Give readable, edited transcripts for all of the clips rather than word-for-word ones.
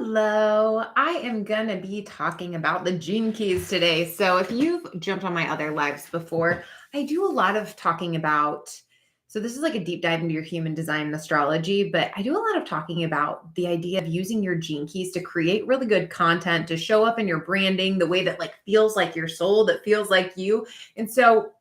Hello. I am going to be talking about the gene keys today. So, if you've jumped on my other lives before, I do a lot of talking about. So, this is like a deep dive into your human design and astrology, but I do a lot of talking about the idea of using your gene keys to create really good content, to show up in your branding the way that like feels like your soul, that feels like you. And so,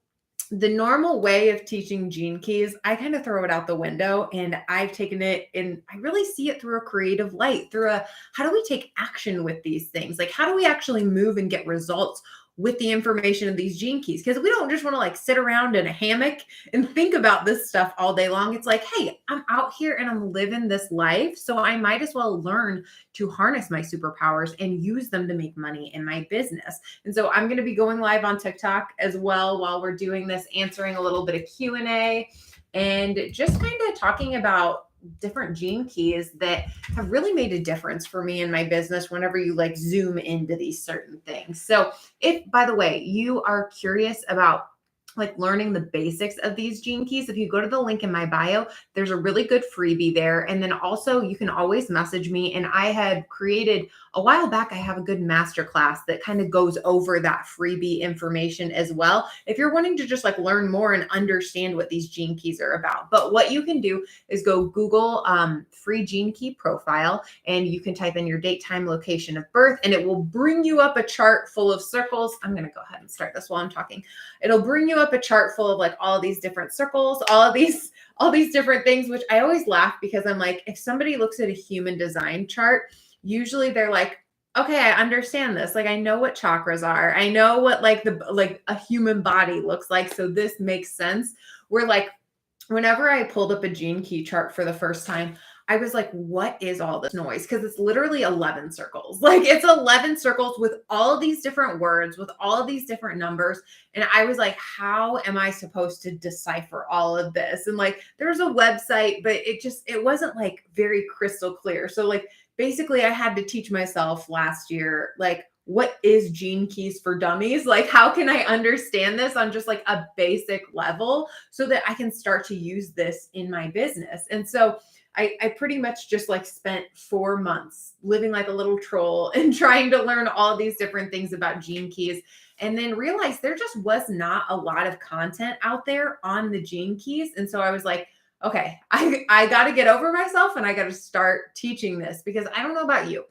the normal way of teaching gene keys, I kind of throw it out the window and I've taken it and I really see it through a creative light, through a how do we take action with these things? Like, how do we actually move and get results with the information of these gene keys? Because we don't just want to like sit around in a hammock and think about this stuff all day long. It's like, hey, I'm out here and I'm living this life. So I might as well learn to harness my superpowers and use them to make money in my business. And so I'm going to be going live on TikTok as well while we're doing this, answering a little bit of Q&A and just kind of talking about different gene keys that have really made a difference for me in my business whenever you like zoom into these certain things. So if, by the way, you are curious about like learning the basics of these gene keys, if you go to the link in my bio, there's a really good freebie there. And then also you can always message me. And I had created a while back, I have a good masterclass that kind of goes over that freebie information as well. If you're wanting to just like learn more and understand what these gene keys are about. But what you can do is go Google free gene key profile and you can type in your date, time, location of birth, and it will bring you up a chart full of circles. I'm going to go ahead and start this while I'm talking. It'll bring you up a chart full of like all of these different circles, all these different things, which I always laugh because I'm like, if somebody looks at a human design chart, usually they're like, okay, I understand this. Like, I know what chakras are. I know what like a human body looks like. So this makes sense. We're like, whenever I pulled up a gene key chart for the first time, I was like, what is all this noise? Because it's literally 11 circles. Like, it's 11 circles with all of these different words, with all of these different numbers. And I was like, how am I supposed to decipher all of this? And like, there's a website, but it wasn't like very crystal clear. So like, basically I had to teach myself last year, like, what is gene keys for dummies? Like, how can I understand this on just like a basic level so that I can start to use this in my business? And so I pretty much just like spent 4 months living like a little troll and trying to learn all these different things about gene keys, and then realized there just was not a lot of content out there on the gene keys. And so I was like, okay, I got to get over myself and I got to start teaching this, because I don't know about you.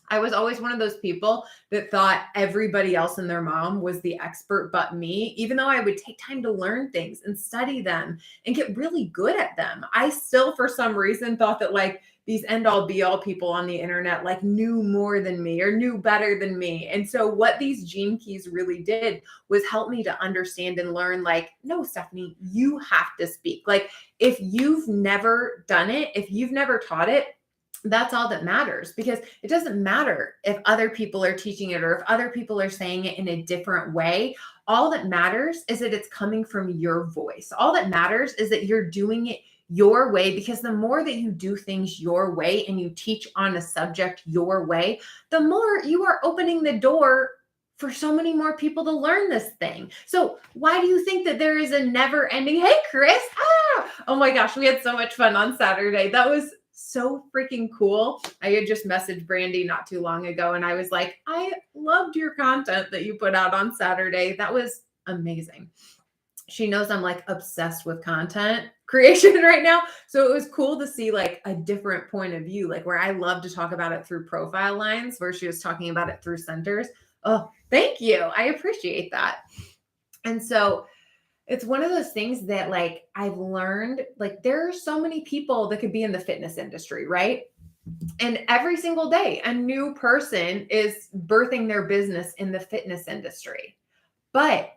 I was always one of those people that thought everybody else and their mom was the expert but me, even though I would take time to learn things and study them and get really good at them. I still, for some reason, thought that like these end all be all people on the internet like knew more than me or knew better than me. And so what these gene keys really did was help me to understand and learn like, no, Stephanie, you have to speak. Like, if you've never done it, if you've never taught it, that's all that matters, because it doesn't matter if other people are teaching it or if other people are saying it in a different way. All that matters is that it's coming from your voice. All that matters is that you're doing it your way, because the more that you do things your way and you teach on a subject your way, the more you are opening the door for so many more people to learn this thing. So why do you think that there is a never ending, hey, Chris, oh my gosh, we had so much fun on Saturday. That was so freaking cool. I had just messaged Brandy not too long ago and I was like, I loved your content that you put out on Saturday. That was amazing. She knows I'm like obsessed with content creation right now. So it was cool to see like a different point of view, like where I love to talk about it through profile lines, where she was talking about it through centers. Oh, thank you. I appreciate that. And so it's one of those things that like I've learned, like there are so many people that could be in the fitness industry, right? And every single day, a new person is birthing their business in the fitness industry. But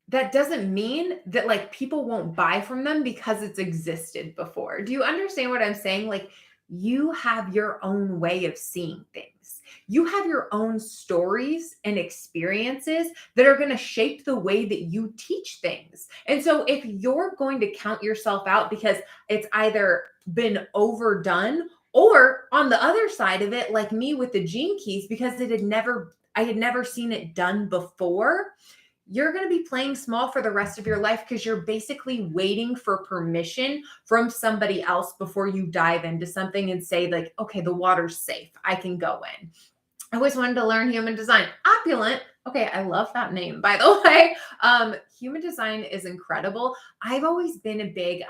that doesn't mean that like people won't buy from them because it's existed before. Do you understand what I'm saying? Like, you have your own way of seeing things. You have your own stories and experiences that are going to shape the way that you teach things. And so if you're going to count yourself out because it's either been overdone, or on the other side of it, like me with the gene keys, because I had never seen it done before, you're going to be playing small for the rest of your life because you're basically waiting for permission from somebody else before you dive into something and say, like, okay, the water's safe. I can go in. I always wanted to learn human design. Opulent. Okay, I love that name, by the way. Human design is incredible. I've always been a big,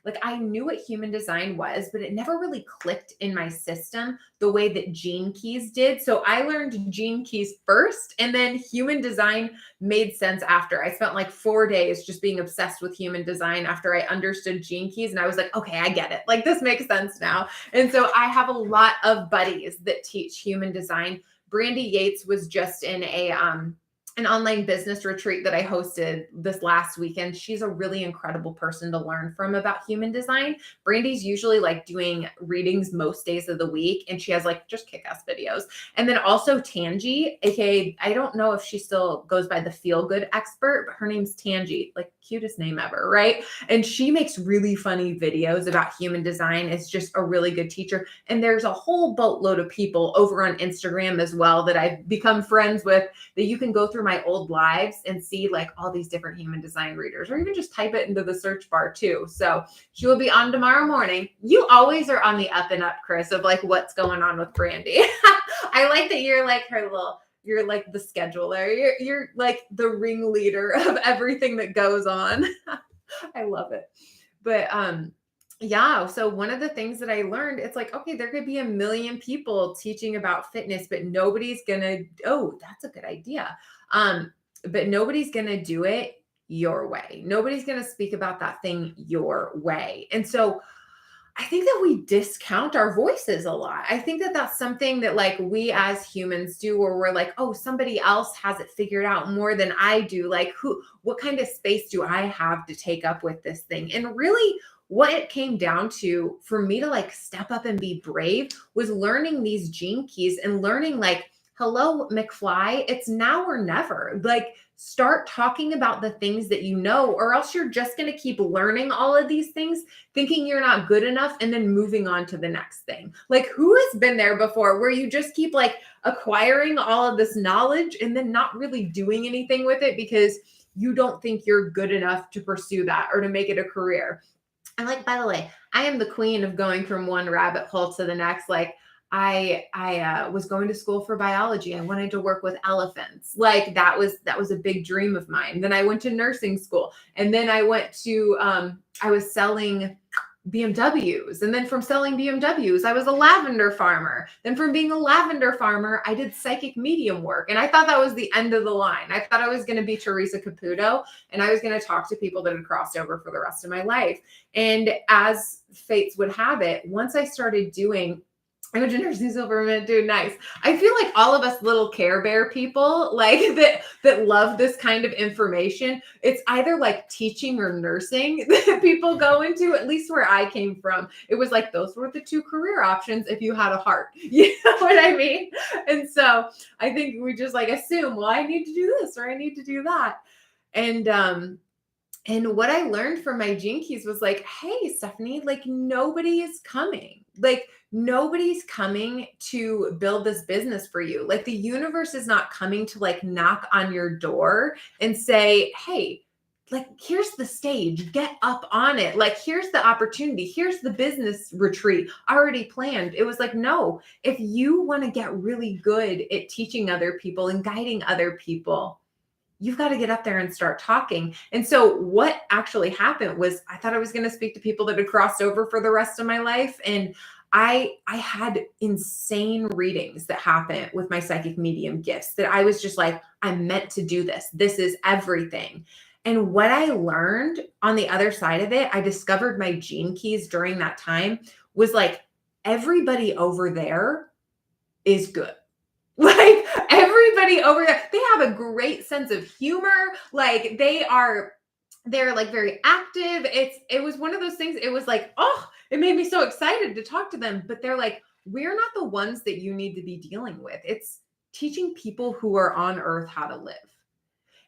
like I knew what human design was, but it never really clicked in my system the way that Gene Keys did. So I learned Gene Keys first, and then human design made sense after. I spent like 4 days just being obsessed with human design after I understood Gene Keys. And I was like, okay, I get it. Like this makes sense now. And so I have a lot of buddies that teach human design. Brandy Yates was just in an online business retreat that I hosted this last weekend. She's a really incredible person to learn from about human design. Brandy's usually like doing readings most days of the week, and she has like just kick-ass videos. And then also Tangi, aka, I don't know if she still goes by the Feel Good Expert, but her name's Tangi, like cutest name ever, right? And she makes really funny videos about human design. It's just a really good teacher. And there's a whole boatload of people over on Instagram as well that I've become friends with, that you can go through my old lives and see like all these different human design readers, or even just type it into the search bar too. So she will be on tomorrow morning. You always are on the up and up, Chris, of like what's going on with Brandy. I like that you're like her little, you're like the scheduler. You're like the ringleader of everything that goes on. I love it. But yeah, so one of the things that I learned, it's like, okay, there could be a million people teaching about fitness, but nobody's gonna, oh, that's a good idea. But nobody's gonna do it your way. Nobody's gonna speak about that thing your way. And so I think that we discount our voices a lot. I think that that's something that like we as humans do, where we're like, oh, somebody else has it figured out more than I do. Like what kind of space do I have to take up with this thing? And really what it came down to for me to like step up and be brave was learning these Gene Keys and learning like, hello, McFly, it's now or never. Like, start talking about the things that you know, or else you're just going to keep learning all of these things, thinking you're not good enough, and then moving on to the next thing. Like, who has been there before where you just keep like acquiring all of this knowledge and then not really doing anything with it because you don't think you're good enough to pursue that or to make it a career? And like, by the way, I am the queen of going from one rabbit hole to the next. Like, I was going to school for biology. I wanted to work with elephants. Like that was a big dream of mine. Then I went to nursing school, and then I went to I was selling BMWs. And then from selling BMWs, I was a lavender farmer. Then from being a lavender farmer, I did psychic medium work. And I thought that was the end of the line. I thought I was going to be Teresa Caputo, and I was going to talk to people that had crossed over for the rest of my life. And as fates would have it, once I started doing, I went to nursing school for a minute, dude. Nice. I feel like all of us little Care Bear people, like that love this kind of information. It's either like teaching or nursing that people go into. At least where I came from, it was like those were the two career options if you had a heart. You know what I mean? And so I think we just like assume, well, I need to do this or I need to do that. And what I learned from my Gene Keys was like, hey, Stephanie, like nobody is coming. Like nobody's coming to build this business for you. Like the universe is not coming to like knock on your door and say, hey, like here's the stage, get up on it. Like here's the opportunity. Here's the business retreat already planned. It was like, no, if you want to get really good at teaching other people and guiding other people, you've got to get up there and start talking. And so what actually happened was I thought I was going to speak to people that had crossed over for the rest of my life. And I had insane readings that happened with my psychic medium gifts that I was just like, I'm meant to do this. This is everything. And what I learned on the other side of it, I discovered my Gene Keys during that time was like, everybody over there is good. Like everybody over there, they have a great sense of humor. Like they're like very active. It was one of those things. It was like, oh, it made me so excited to talk to them. But they're like, we're not the ones that you need to be dealing with. It's teaching people who are on earth how to live.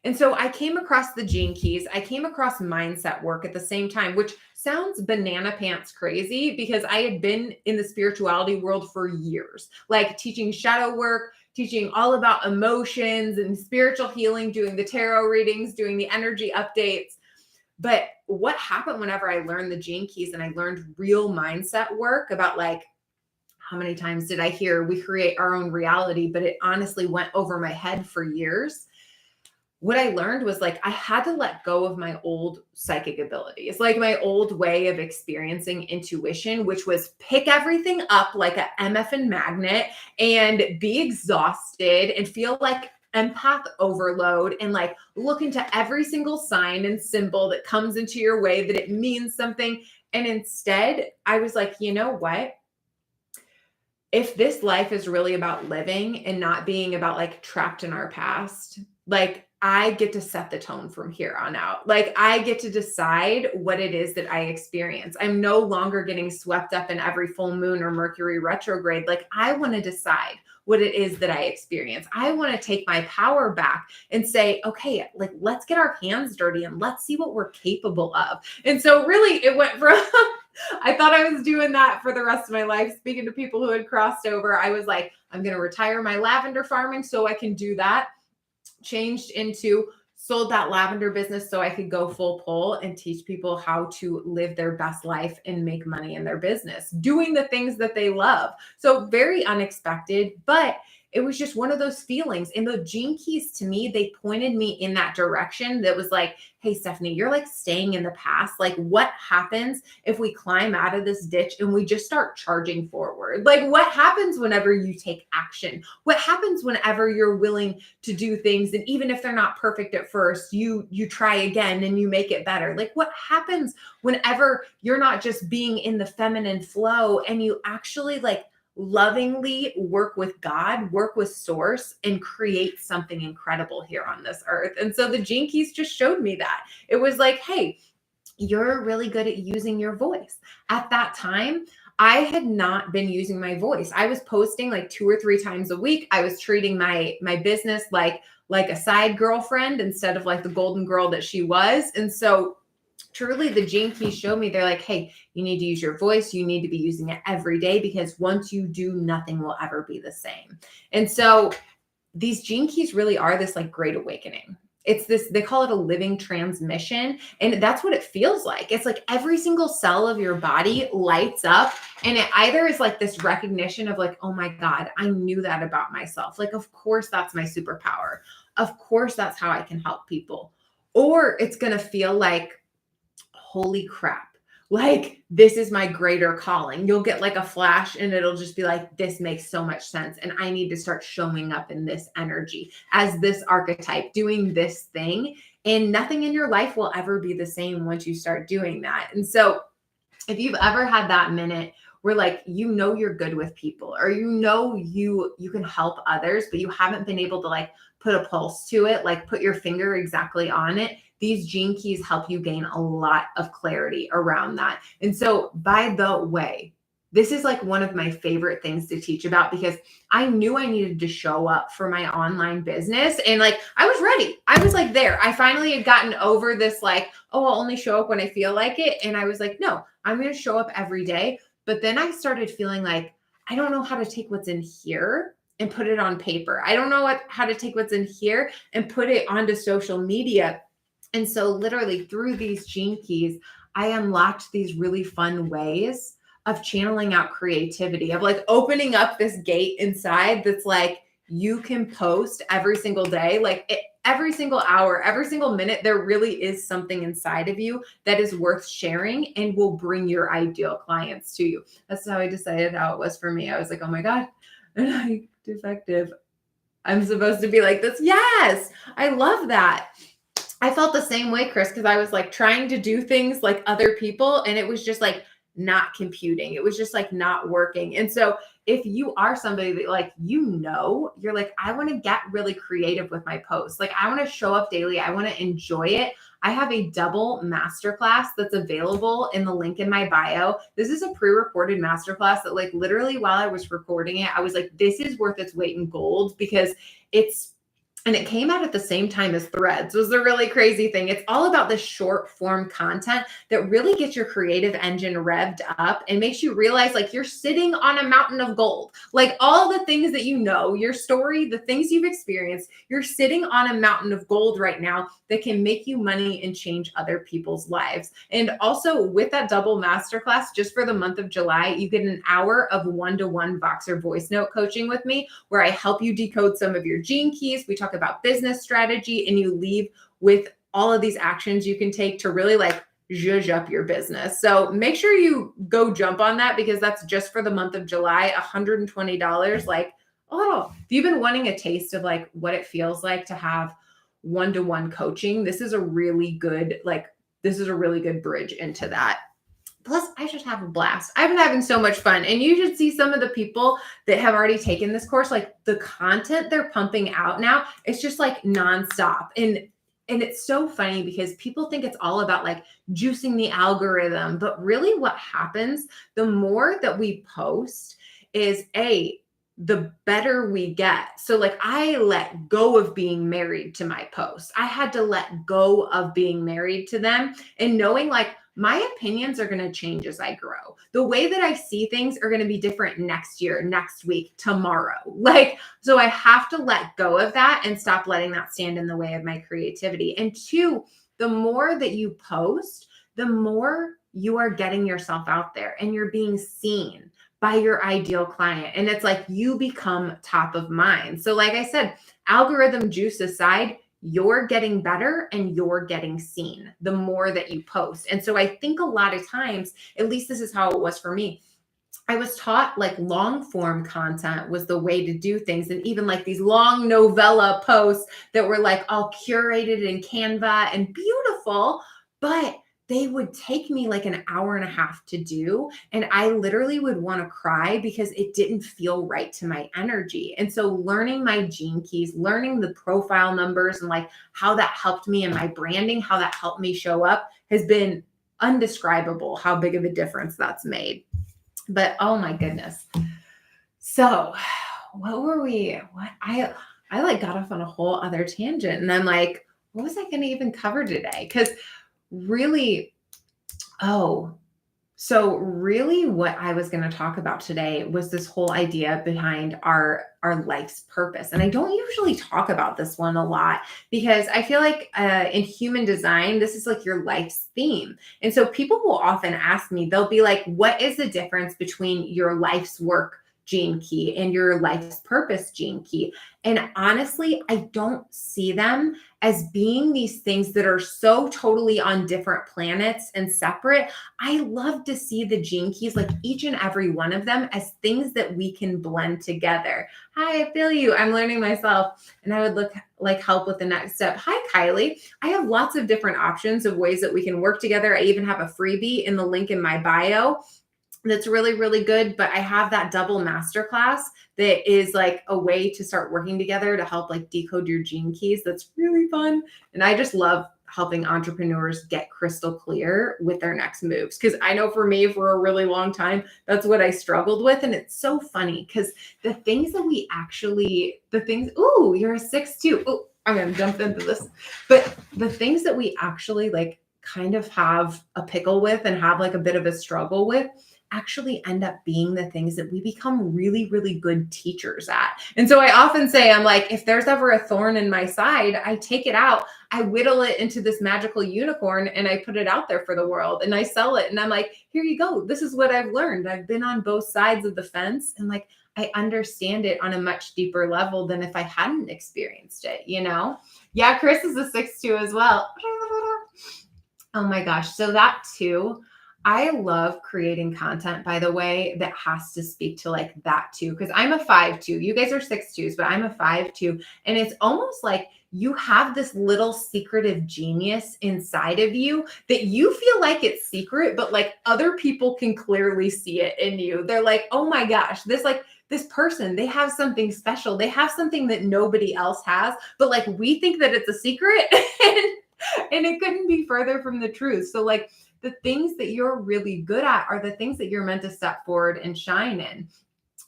And so I came across the Gene Keys. I came across mindset work at the same time, which sounds banana pants crazy because I had been in the spirituality world for years, like teaching shadow work, teaching all about emotions and spiritual healing, doing the tarot readings, doing the energy updates. But what happened whenever I learned the Gene Keys and I learned real mindset work about like, how many times did I hear we create our own reality, but it honestly went over my head for years. What I learned was like, I had to let go of my old psychic abilities, like my old way of experiencing intuition, which was pick everything up like a MF and magnet and be exhausted and feel like empath overload and like look into every single sign and symbol that comes into your way that it means something. And instead, I was like, you know what? If this life is really about living and not being about like trapped in our past, like I get to set the tone from here on out. Like I get to decide what it is that I experience. I'm no longer getting swept up in every full moon or Mercury retrograde. Like I want to decide what it is that I experience. I want to take my power back and say, okay, like let's get our hands dirty and let's see what we're capable of. And so really it went from I thought I was doing that for the rest of my life. Speaking to people who had crossed over, I was like, I'm going to retire my lavender farming so I can do that. Changed into sold that lavender business so I could go full pull and teach people how to live their best life and make money in their business, doing the things that they love. So very unexpected, but it was just one of those feelings. And the Gene Keys to me, they pointed me in that direction that was like, hey, Stephanie, you're like staying in the past. Like what happens if we climb out of this ditch and we just start charging forward? Like what happens whenever you take action? What happens whenever you're willing to do things? And even if they're not perfect at first, you try again and you make it better. Like what happens whenever you're not just being in the feminine flow and you actually like lovingly work with God, work with source, and create something incredible here on this earth. And so the Gene Keys just showed me that. It was like, hey, you're really good at using your voice. At that time, I had not been using my voice. I was posting like 2 or 3 times a week. I was treating my business like a side girlfriend instead of like the golden girl that she was. And so truly the Gene Keys show me, they're like, hey, you need to use your voice. You need to be using it every day because once you do, nothing will ever be the same. And so these Gene Keys really are this like great awakening. It's this, they call it a living transmission. And that's what it feels like. It's like every single cell of your body lights up. And it either is like this recognition of like, oh my God, I knew that about myself. Like, of course, that's my superpower. Of course, that's how I can help people. Or it's going to feel like, holy crap, like this is my greater calling. You'll get like a flash and it'll just be like, this makes so much sense. And I need to start showing up in this energy as this archetype doing this thing. And nothing in your life will ever be the same once you start doing that. And so if you've ever had that minute where like, you know, you're good with people or, you know, you can help others, but you haven't been able to like put a pulse to it, like put your finger exactly on it. These Gene Keys help you gain a lot of clarity around that. And so by the way, this is like one of my favorite things to teach about because I knew I needed to show up for my online business. And like, I was ready. I was like there. I finally had gotten over this, like, oh, I'll only show up when I feel like it. And I was like, no, I'm going to show up every day. But then I started feeling like, I don't know how to take what's in here and put it on paper. I don't know how to take what's in here and put it onto social media. And so literally through these Gene Keys, I unlocked these really fun ways of channeling out creativity, of like opening up this gate inside that's like, you can post every single day, like every single hour, every single minute, there really is something inside of you that is worth sharing and will bring your ideal clients to you. That's how I decided how it was for me. I was like, oh my God, am I defective? I'm supposed to be like this. Yes, I love that. I felt the same way, Chris, because I was like trying to do things like other people and it was just like not computing. It was just like not working. And so if you are somebody that like, you know, you're like, I want to get really creative with my posts. Like I want to show up daily. I want to enjoy it. I have a double masterclass that's available in the link in my bio. This is a pre-recorded masterclass that like literally while I was recording it, I was like, this is worth its weight in gold because it's and it came out at the same time as Threads was the really crazy thing. It's all about this short form content that really gets your creative engine revved up and makes you realize like you're sitting on a mountain of gold. Like all the things that you know, your story, the things you've experienced, you're sitting on a mountain of gold right now that can make you money and change other people's lives. And also with that double masterclass, just for the month of July, you get an hour of one-to-one Voxer voice note coaching with me where I help you decode some of your gene keys. We talk about business strategy and you leave with all of these actions you can take to really like zhuzh up your business. So make sure you go jump on that because that's just for the month of July, $120. Like, oh, if you've been wanting a taste of like what it feels like to have one-to-one coaching, this is a really good, bridge into that. Plus, I just have a blast. I've been having so much fun. And you should see some of the people that have already taken this course, like the content they're pumping out now, it's just like nonstop. And it's so funny because people think it's all about like juicing the algorithm. But really what happens, the more that we post is the better we get. So like I let go of being married to my posts. I had to let go of being married to them and knowing like my opinions are going to change as I grow. The way that I see things are going to be different next year, next week, tomorrow. Like, so I have to let go of that and stop letting that stand in the way of my creativity. And two, the more that you post, the more you are getting yourself out there and you're being seen by your ideal client. And it's like you become top of mind. So like I said, algorithm juice aside, you're getting better and you're getting seen the more that you post. And so I think a lot of times, at least this is how it was for me, I was taught like long form content was the way to do things. And even like these long novella posts that were like all curated in Canva and beautiful, but they would take me like an hour and a half to do. And I literally would want to cry because it didn't feel right to my energy. And so learning my gene keys, learning the profile numbers and like how that helped me in my branding, how that helped me show up has been undescribable how big of a difference that's made. But oh my goodness. So what were we? What I like got off on a whole other tangent and I'm like, what was I going to even cover today? Because really, so really what I was going to talk about today was this whole idea behind our life's purpose. And I don't usually talk about this one a lot because I feel like in human design, this is like your life's theme. And so people will often ask me, they'll be like, what is the difference between your life's work gene key and your life's purpose gene key? And honestly, I don't see them as being these things that are so totally on different planets and separate. I love to see the gene keys, like each and every one of them, as things that we can blend together. Hi, I feel you. I'm learning myself. And I would look like help with the next step. Hi, Kylie. I have lots of different options of ways that we can work together. I even have a freebie in the link in my bio that's really, really good. But I have that double masterclass that is like a way to start working together to help like decode your gene keys. That's really fun. And I just love helping entrepreneurs get crystal clear with their next moves. Because I know for me, for a really long time, that's what I struggled with. And it's so funny because the things that we actually, ooh, you're a 6'2". Oh, I'm going to jump into this. But the things that we actually like kind of have a pickle with and have like a bit of a struggle with actually end up being the things that we become really, really good teachers at. And so I often say, I'm like, if there's ever a thorn in my side, I take it out, I whittle it into this magical unicorn and I put it out there for the world and I sell it. And I'm like, here you go. This is what I've learned. I've been on both sides of the fence and like, I understand it on a much deeper level than if I hadn't experienced it, you know? Yeah, Chris is a 6'2" as well. Oh my gosh. So that too, I love creating content, by the way, that has to speak to like that too. Cause I'm a 5'2". You guys are 6'2s, but I'm a 5'2". And it's almost like you have this little secretive genius inside of you that you feel like it's secret, but like other people can clearly see it in you. They're like, oh my gosh, this person, they have something special. They have something that nobody else has, but like we think that it's a secret and it couldn't be further from the truth. So like, the things that you're really good at are the things that you're meant to step forward and shine in.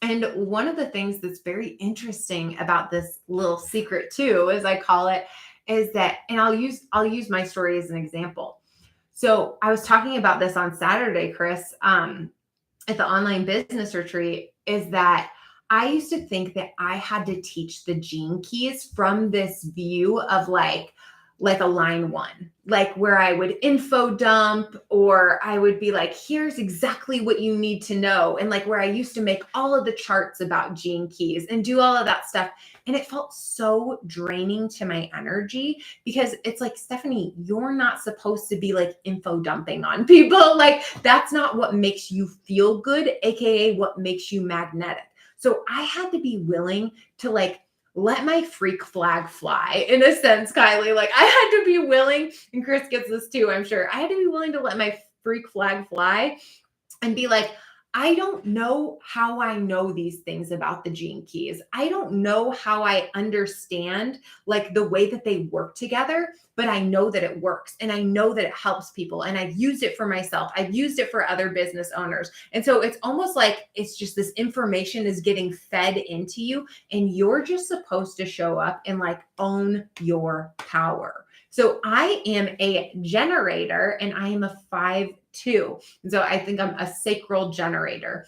And one of the things that's very interesting about this little secret too, as I call it, is that, and I'll use my story as an example. So I was talking about this on Saturday, Chris, at the online business retreat, is that I used to think that I had to teach the gene keys from this view of like a line one, like where I would info dump, or I would be like, here's exactly what you need to know. And like where I used to make all of the charts about gene keys and do all of that stuff. And it felt so draining to my energy because it's like, Stephanie, you're not supposed to be like info dumping on people. Like that's not what makes you feel good, AKA what makes you magnetic. So I had to be willing to like let my freak flag fly in a sense, Kylie. Like I had to be willing, and Chris gets this too, I'm sure. I had to be willing to let my freak flag fly and be like, I don't know how I know these things about the gene keys. I don't know how I understand like the way that they work together, but I know that it works and I know that it helps people. And I've used it for myself. I've used it for other business owners. And so it's almost like it's just this information is getting fed into you and you're just supposed to show up and like own your power. So I am a generator and I am a 5-2. So I think I'm a sacral generator.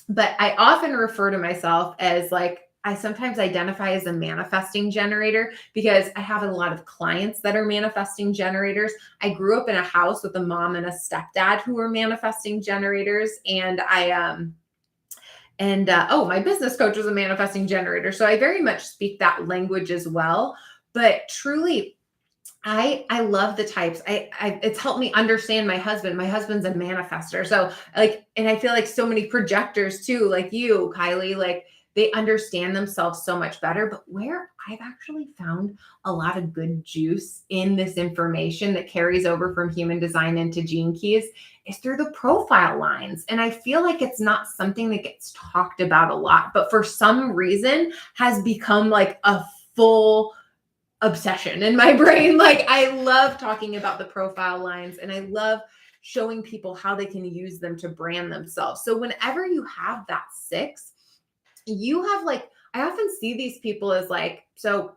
But I often refer to myself as like, I sometimes identify as a manifesting generator because I have a lot of clients that are manifesting generators. I grew up in a house with a mom and a stepdad who were manifesting generators. And my business coach was a manifesting generator. So I very much speak that language as well. But truly, I love the types. It's helped me understand my husband. My husband's a manifester. So like, and I feel like so many projectors too, like you, Kylie, like they understand themselves so much better. But where I've actually found a lot of good juice in this information that carries over from human design into gene keys is through the profile lines. And I feel like it's not something that gets talked about a lot, but for some reason has become like a full obsession in my brain. Like I love talking about the profile lines and I love showing people how they can use them to brand themselves. So whenever you have that 6, you have like, I often see these people as like, so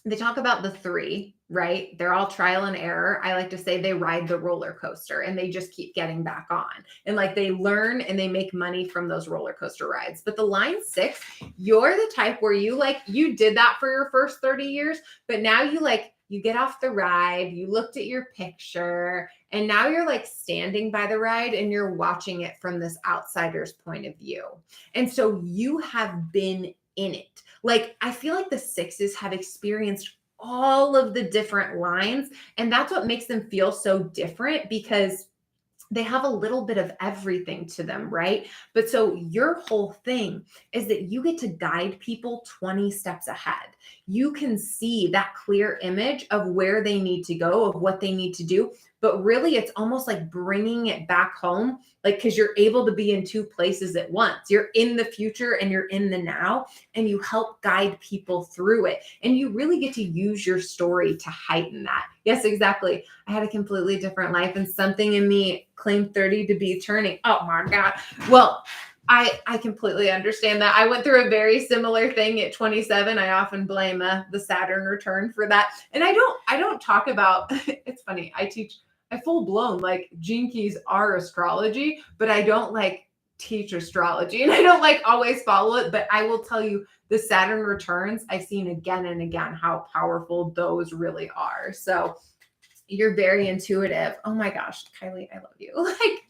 they talk about the 3, right? They're all trial and error. I like to say they ride the roller coaster and they just keep getting back on. And like they learn and they make money from those roller coaster rides. But the line 6, you're the type where you like, you did that for your first 30 years, but now you like, you get off the ride, you looked at your picture, and now you're like standing by the ride and you're watching it from this outsider's point of view. And so you have been in it. Like, I feel like the 6s have experienced all of the different lines, and that's what makes them feel so different because they have a little bit of everything to them, right? But so your whole thing is that you get to guide people 20 steps ahead. You can see that clear image of where they need to go, of what they need to do. But really, it's almost like bringing it back home, like, because you're able to be in 2 places at once. You're in the future and you're in the now, and you help guide people through it. And you really get to use your story to heighten that. Yes, exactly. I had a completely different life, and something in me claimed 30 to be turning. Oh my God. Well, I completely understand that. I went through a very similar thing at 27. I often blame the Saturn return for that. And I don't talk about, it's funny. I full blown like gene keys are astrology, but I don't like teach astrology and I don't like always follow it. But I will tell you the Saturn returns, I've seen again and again how powerful those really are. So you're very intuitive. Oh my gosh, Kylie, I love you. Like,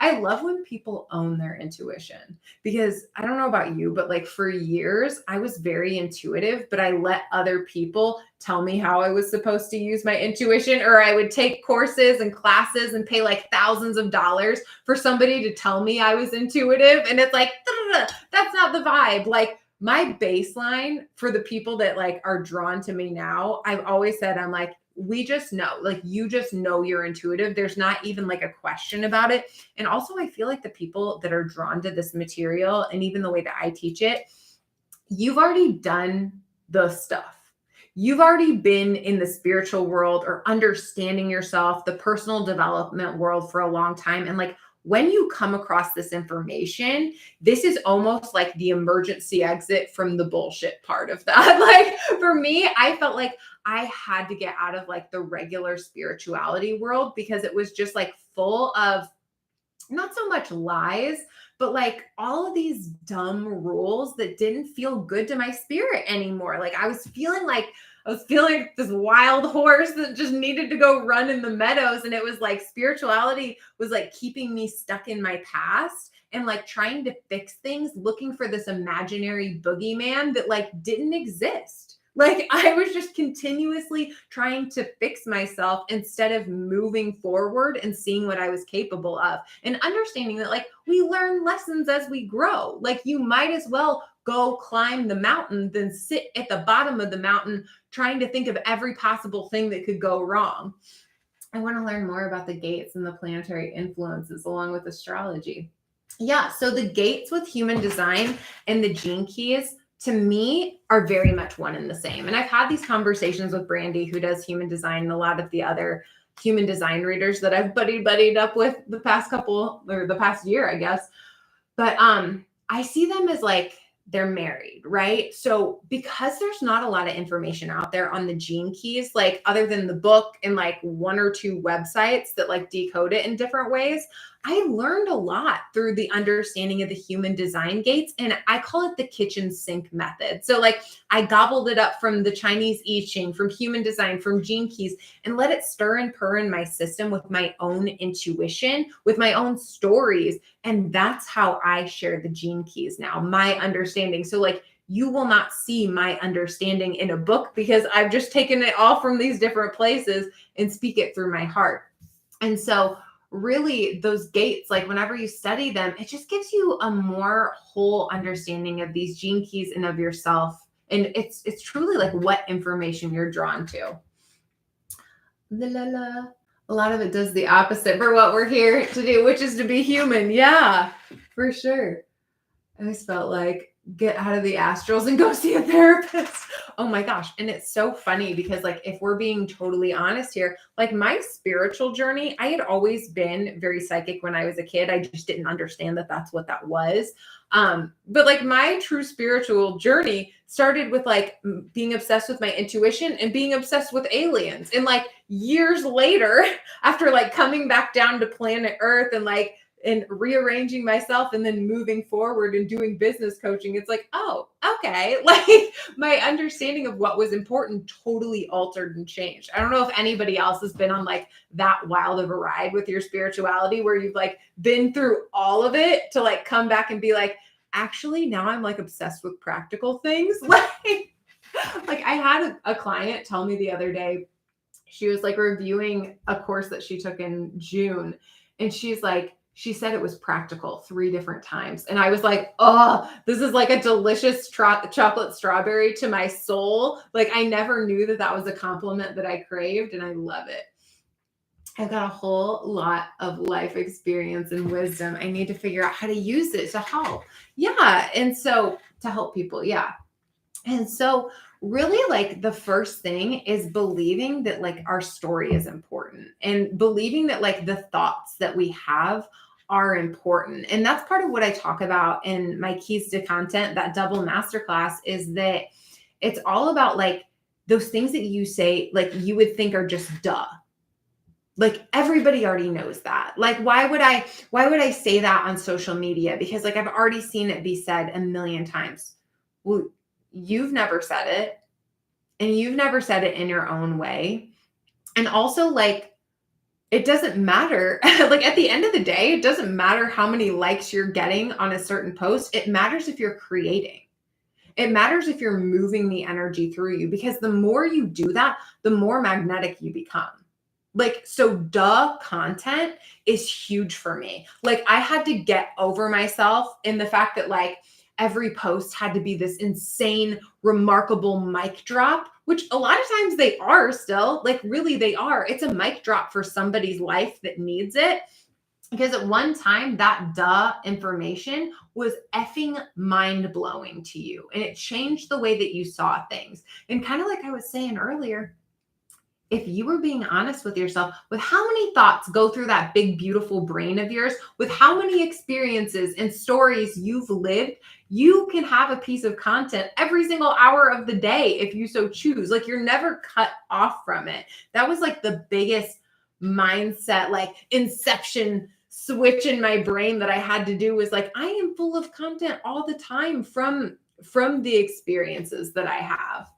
I love when people own their intuition because I don't know about you, but like for years, I was very intuitive, but I let other people tell me how I was supposed to use my intuition, or I would take courses and classes and pay like thousands of dollars for somebody to tell me I was intuitive. And it's like, that's not the vibe. Like, my baseline for the people that like are drawn to me now, I've always said, I'm like, we just know, like, you just know you're intuitive. There's not even like a question about it. And also, I feel like the people that are drawn to this material and even the way that I teach it, you've already done the stuff. You've already been in the spiritual world or understanding yourself, the personal development world for a long time. And like, when you come across this information, this is almost like the emergency exit from the bullshit part of that. Like for me, I felt like I had to get out of like the regular spirituality world because it was just like full of not so much lies, but like all of these dumb rules that didn't feel good to my spirit anymore. Like I was feeling like this wild horse that just needed to go run in the meadows. And it was like spirituality was like keeping me stuck in my past and like trying to fix things, looking for this imaginary boogeyman that like didn't exist. Like I was just continuously trying to fix myself instead of moving forward and seeing what I was capable of and understanding that like we learn lessons as we grow. Like you might as well go climb the mountain than sit at the bottom of the mountain trying to think of every possible thing that could go wrong. I want to learn more about the gates and the planetary influences along with astrology. Yeah, so the gates with human design and the gene keys to me are very much one and the same. And I've had these conversations with Brandy, who does human design, and a lot of the other human design readers that I've buddied up with the past couple or the past year, I guess. But I see them as like they're married, right? So because there's not a lot of information out there on the gene keys, like other than the book and like one or two websites that like decode it in different ways, I learned a lot through the understanding of the human design gates. And I call it the kitchen sink method. So like I gobbled it up from the Chinese I Ching, from human design, from gene keys, and let it stir and purr in my system with my own intuition, with my own stories. And that's how I share the gene keys now, my understanding. So like you will not see my understanding in a book because I've just taken it all from these different places and speak it through my heart. And so really those gates, like whenever you study them, it just gives you a more whole understanding of these gene keys and of yourself. And it's truly like what information you're drawn to. La, la, la. A lot of it does the opposite for what we're here to do, which is to be human. Yeah, for sure. I always felt like get out of the astrals and go see a therapist. Oh my gosh. And it's so funny because like if we're being totally honest here, like my spiritual journey, I had always been very psychic when I was a kid. I just didn't understand that that's what that was. But like my true spiritual journey started with like being obsessed with my intuition and being obsessed with aliens. And like years later, after like coming back down to planet Earth and like and rearranging myself and then moving forward and doing business coaching, it's like, oh, okay. Like my understanding of what was important totally altered and changed. I don't know if anybody else has been on like that wild of a ride with your spirituality where you've like been through all of it to like come back and be like, actually, now I'm like obsessed with practical things. Like I had a client tell me the other day, she was like reviewing a course that she took in June. And she's like, she said it was practical 3 different times. And I was like, oh, this is like a delicious chocolate strawberry to my soul. Like I never knew that that was a compliment that I craved, and I love it. I've got a whole lot of life experience and wisdom. I need to figure out how to use it to help. Yeah. And so to help people. Yeah. And so really like the first thing is believing that like our story is important and believing that like the thoughts that we have are important. And that's part of what I talk about in my keys to content, that double masterclass, is that it's all about like those things that you say, like you would think are just duh. Like everybody already knows that. Like why would I say that on social media? Because like I've already seen it be said a million times. Well, you've never said it, and you've never said it in your own way. And also like it doesn't matter. Like at the end of the day, it doesn't matter how many likes you're getting on a certain post. It matters if you're creating. It matters if you're moving the energy through you, because the more you do that, the more magnetic you become. Like, so duh content is huge for me. Like I had to get over myself in the fact that like every post had to be this insane, remarkable mic drop, which a lot of times they are still, like really they are. It's a mic drop for somebody's life that needs it. Because at one time, that duh information was effing mind blowing to you. And it changed the way that you saw things. And kind of like I was saying earlier, if you were being honest with yourself, with how many thoughts go through that big, beautiful brain of yours, with how many experiences and stories you've lived, you can have a piece of content every single hour of the day if you so choose. Like you're never cut off from it. That was like the biggest mindset, like inception switch in my brain that I had to do, was like, I am full of content all the time from the experiences that I have.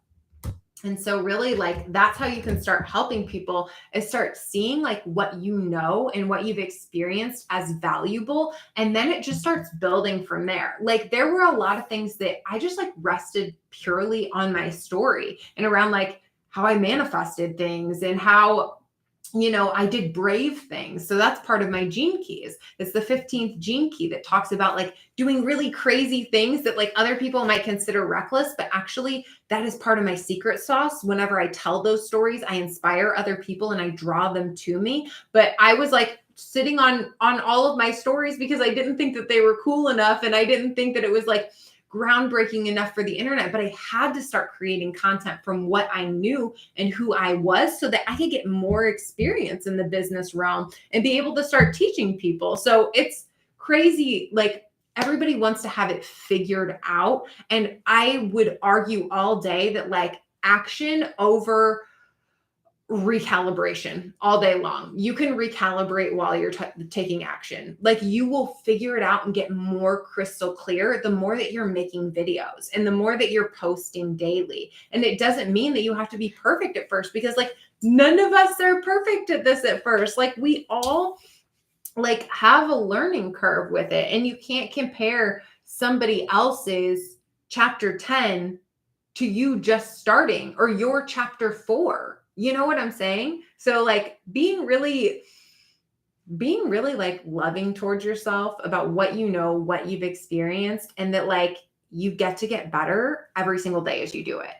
And so really, like, that's how you can start helping people, is start seeing like what you know and what you've experienced as valuable. And then it just starts building from there. Like there were a lot of things that I just like rested purely on my story and around like how I manifested things and how, you know, I did brave things. So that's part of my gene keys. It's the 15th gene key that talks about like doing really crazy things that like other people might consider reckless, but actually that is part of my secret sauce. Whenever I tell those stories, I inspire other people and I draw them to me. But I was like sitting on all of my stories because I didn't think that they were cool enough, and I didn't think that it was like groundbreaking enough for the internet, but I had to start creating content from what I knew and who I was so that I could get more experience in the business realm and be able to start teaching people. So it's crazy. Like everybody wants to have it figured out. And I would argue all day that like action over recalibration all day long. You can recalibrate while you're taking action. Like you will figure it out and get more crystal clear the more that you're making videos and the more that you're posting daily. And it doesn't mean that you have to be perfect at first, because like none of us are perfect at this at first. Like we all like have a learning curve with it, and you can't compare somebody else's chapter 10 to you just starting, or your chapter 4. You know what I'm saying? So like being really like loving towards yourself about what you know, what you've experienced, and that like you get to get better every single day as you do it.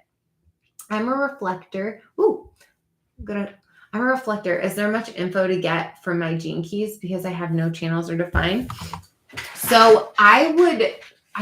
I'm a reflector. I'm a reflector. Is there much info to get from my gene keys? Because I have no channels or define. So I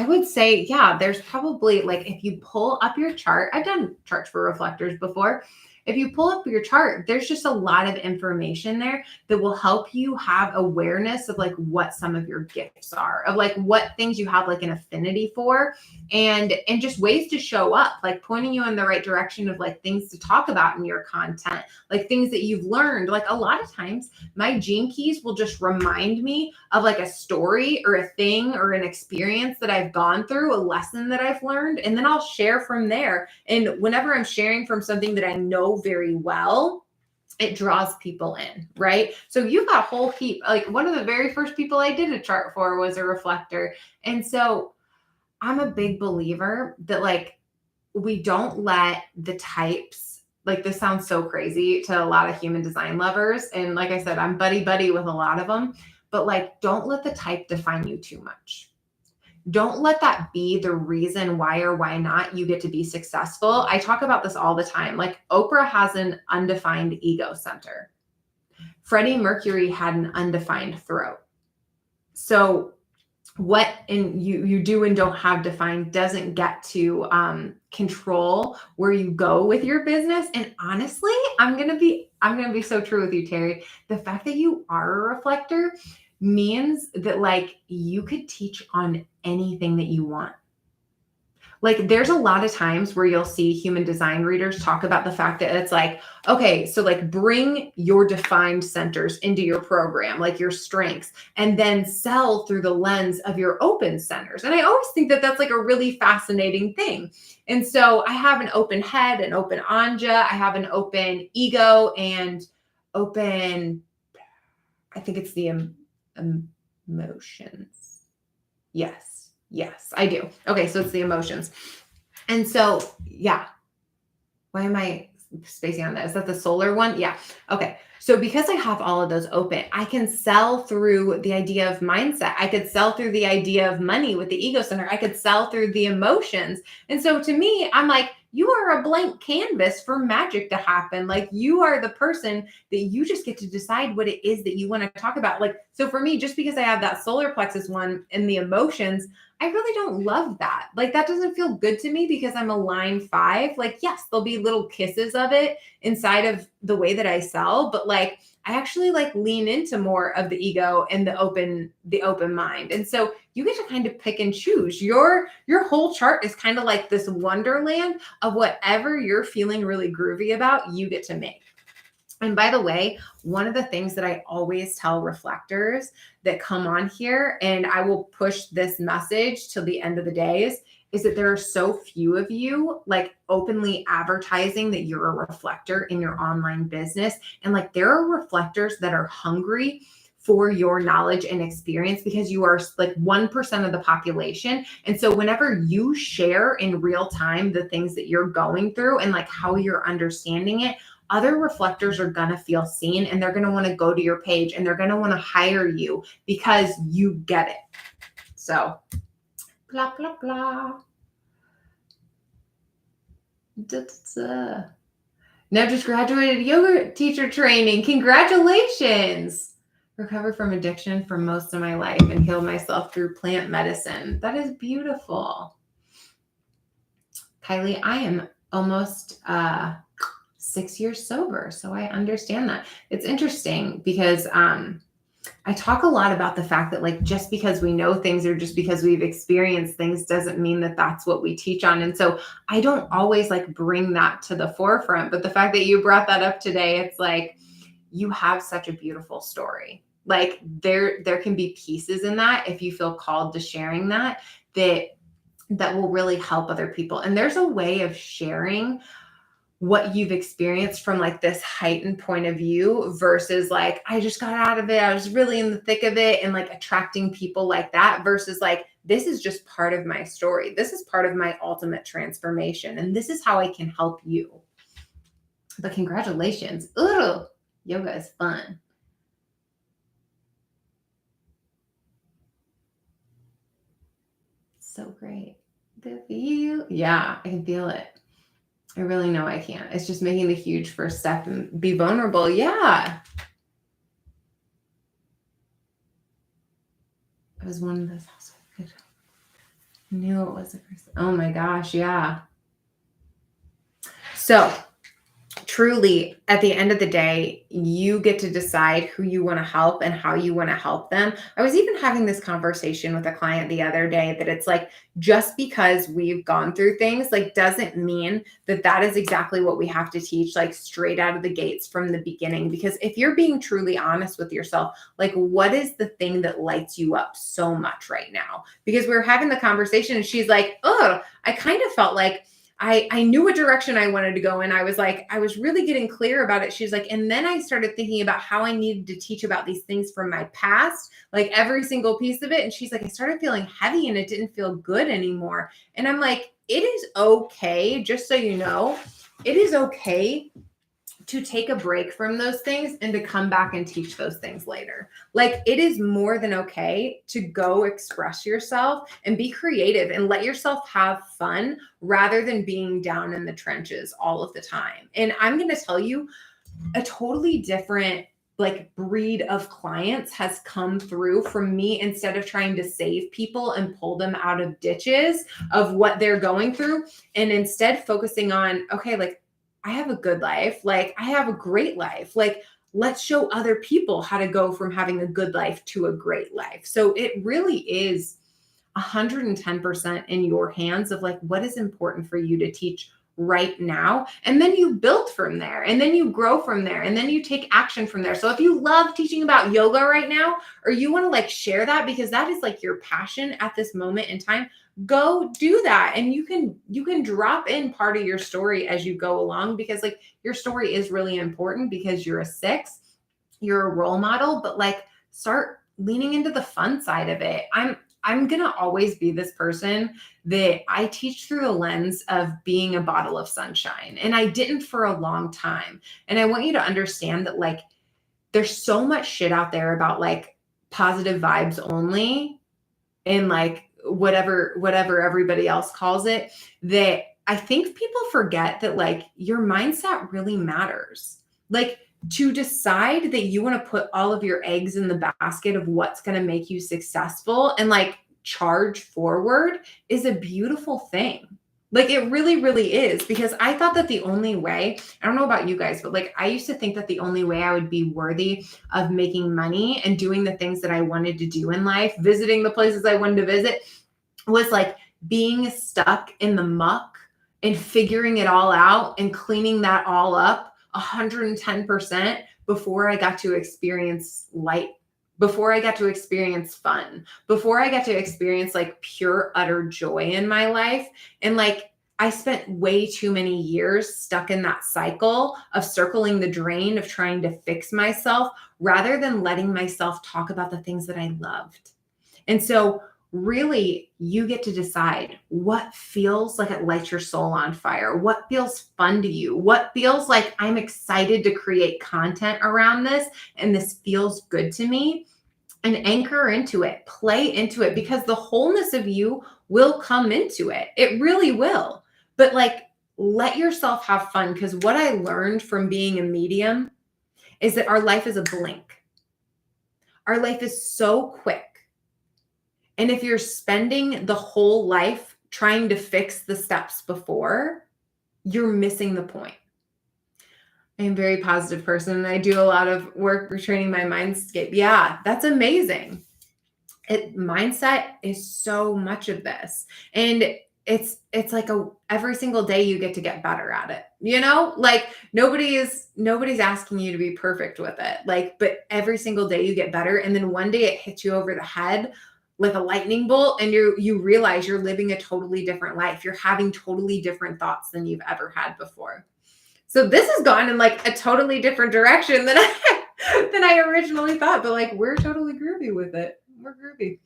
would say, yeah, there's probably like, if you pull up your chart, I've done charts for reflectors before. If you pull up your chart, there's just a lot of information there that will help you have awareness of like what some of your gifts are, of like what things you have like an affinity for, and just ways to show up, like pointing you in the right direction of like things to talk about in your content, like things that you've learned. Like a lot of times my gene keys will just remind me of like a story or a thing or an experience that I've gone through, a lesson that I've learned, and then I'll share from there. And whenever I'm sharing from something that I know very well, it draws people in, right? So you've got a whole heap. Like one of the very first people I did a chart for was a reflector. And so I'm a big believer that like we don't let the types, like this sounds so crazy to a lot of human design lovers. And like I said, I'm buddy with a lot of them, but like don't let the type define you too much. Don't let that be the reason why or why not you get to be successful. I talk about this all the time. Like Oprah has an undefined ego center. Freddie Mercury had an undefined throat. So what you do and don't have defined doesn't get to control where you go with your business. And honestly, I'm gonna be so true with you, Terry. The fact that you are a reflector means that like you could teach on anything that you want. Like there's a lot of times where you'll see human design readers talk about the fact that it's like, okay, so like bring your defined centers into your program, like your strengths, and then sell through the lens of your open centers. And I always think that that's like a really fascinating thing. And so I have an open head, an open anja, I have an open ego, and open, I think it's the emotions. Yes, I do. Okay, so it's the emotions. And so, yeah. Why am I spacing on that? Is that the solar one? Yeah. Okay. So because I have all of those open, I can sell through the idea of mindset. I could sell through the idea of money with the ego center. I could sell through the emotions. And so to me, I'm like, you are a blank canvas for magic to happen. Like you are the person that you just get to decide what it is that you want to talk about. Like, so for me, just because I have that solar plexus one and the emotions, I really don't love that. Like, that doesn't feel good to me because I'm a line five. Like, yes, there'll be little kisses of it inside of the way that I sell, but like, I actually like lean into more of the ego and the open mind. And so you get to kind of pick and choose. Your whole chart is kind of like this wonderland of whatever you're feeling really groovy about, you get to make. And by the way, one of the things that I always tell reflectors that come on here, and I will push this message till the end of the days, is that there are so few of you like openly advertising that you're a reflector in your online business. And like there are reflectors that are hungry for your knowledge and experience because you are like 1% of the population. And so whenever you share in real time the things that you're going through and like how you're understanding it, other reflectors are going to feel seen and they're going to want to go to your page and they're going to want to hire you because you get it. So, blah, blah, blah. Da, da, da. Now just graduated yoga teacher training. Congratulations. Recovered from addiction for most of my life and healed myself through plant medicine. That is beautiful. Kylie, I am almost 6 years sober. So I understand that. It's interesting because I talk a lot about the fact that like just because we know things or just because we've experienced things doesn't mean that that's what we teach on. And so I don't always like bring that to the forefront. But the fact that you brought that up today, it's like you have such a beautiful story. Like there can be pieces in that if you feel called to sharing that will really help other people. And there's a way of sharing what you've experienced from like this heightened point of view versus like, I just got out of it. I was really in the thick of it and like attracting people like that versus like, this is just part of my story. This is part of my ultimate transformation. And this is how I can help you. But congratulations. Ugh, yoga is fun. So great. The view. Yeah, I can feel it. I really know I can't. It's just making the huge first step and be vulnerable. Yeah. It was one of those. I knew it was the first. Oh my gosh. Yeah. So truly, at the end of the day, you get to decide who you want to help and how you want to help them. I was even having this conversation with a client the other day that it's like, just because we've gone through things, like, doesn't mean that that is exactly what we have to teach, like, straight out of the gates from the beginning. Because if you're being truly honest with yourself, like, what is the thing that lights you up so much right now? Because we were having the conversation and she's like, oh, I kind of felt like I knew what direction I wanted to go in. I was like, I was really getting clear about it. She's like, and then I started thinking about how I needed to teach about these things from my past, like every single piece of it. And she's like, I started feeling heavy and it didn't feel good anymore. And I'm like, it is okay. Just so you know, it is okay to take a break from those things and to come back and teach those things later. Like, it is more than okay to go express yourself and be creative and let yourself have fun rather than being down in the trenches all of the time. And I'm going to tell you, a totally different like breed of clients has come through from me. Instead of trying to save people and pull them out of ditches of what they're going through, and instead focusing on, okay, like, I have a good life. Like, I have a great life. Like, let's show other people how to go from having a good life to a great life. So it really is 110% in your hands of like, what is important for you to teach right now. And then you build from there and then you grow from there and then you take action from there. So if you love teaching about yoga right now, or you want to like share that because that is like your passion at this moment in time, go do that. And you can drop in part of your story as you go along, because like your story is really important because you're a 6, you're a role model, but like start leaning into the fun side of it. I'm going to always be this person that I teach through the lens of being a bottle of sunshine. And I didn't for a long time. And I want you to understand that like there's so much shit out there about like positive vibes only and like whatever everybody else calls it, that I think people forget that like your mindset really matters. Like, to decide that you want to put all of your eggs in the basket of what's going to make you successful and like charge forward is a beautiful thing. Like it really, really is. Because I thought that the only way, I don't know about you guys, but like I used to think that the only way I would be worthy of making money and doing the things that I wanted to do in life, visiting the places I wanted to visit, was like being stuck in the muck and figuring it all out and cleaning that all up 110% before I got to experience light, before I got to experience fun, before I got to experience like pure, utter joy in my life. And like, I spent way too many years stuck in that cycle of circling the drain, of trying to fix myself rather than letting myself talk about the things that I loved. And so, really, you get to decide what feels like it lights your soul on fire, what feels fun to you, what feels like I'm excited to create content around this, and this feels good to me. And anchor into it, play into it, because the wholeness of you will come into it. It really will. But like, let yourself have fun, because what I learned from being a medium is that our life is a blink. Our life is so quick. And if you're spending the whole life trying to fix the steps before, you're missing the point. I'm a very positive person and I do a lot of work retraining my mindscape. Yeah, that's amazing. Mindset is so much of this. And it's like every single day you get to get better at it. You know? Like nobody's asking you to be perfect with it. Like, but every single day you get better, and then one day it hits you over the head like a lightning bolt, and you realize you're living a totally different life. You're having totally different thoughts than you've ever had before. So this has gone in like a totally different direction than I originally thought, but like we're totally groovy with it. We're groovy.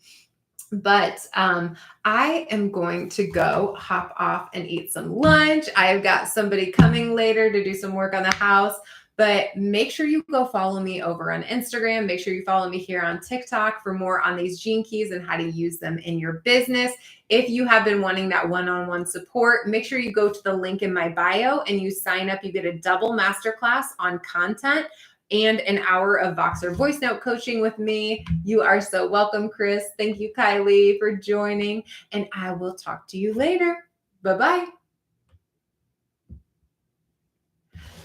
But I am going to go hop off and eat some lunch. I've got somebody coming later to do some work on the house. But make sure you go follow me over on Instagram. Make sure you follow me here on TikTok for more on these Gene Keys and how to use them in your business. If you have been wanting that one-on-one support, make sure you go to the link in my bio and you sign up. You get a double masterclass on content and an hour of Voxer voice note coaching with me. You are so welcome, Chris. Thank you, Kylie, for joining. And I will talk to you later. Bye-bye.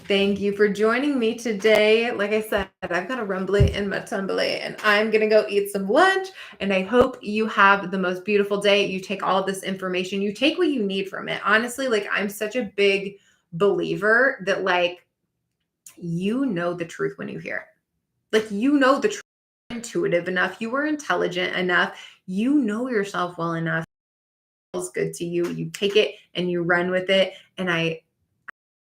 Thank you for joining me today. Like I said, I've got a rumbly in my tumbly and I'm going to go eat some lunch. And I hope you have the most beautiful day. You take all of this information, you take what you need from it. Honestly, like I'm such a big believer that like, you know the truth when you hear it. Like, you know the truth, intuitive enough. You were intelligent enough. You know yourself well enough. It feels good to you. You take it and you run with it. And I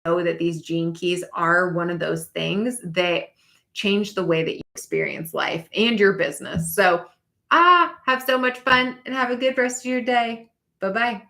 know that these Gene Keys are one of those things that change the way that you experience life and your business. So, have so much fun and have a good rest of your day. Bye-bye.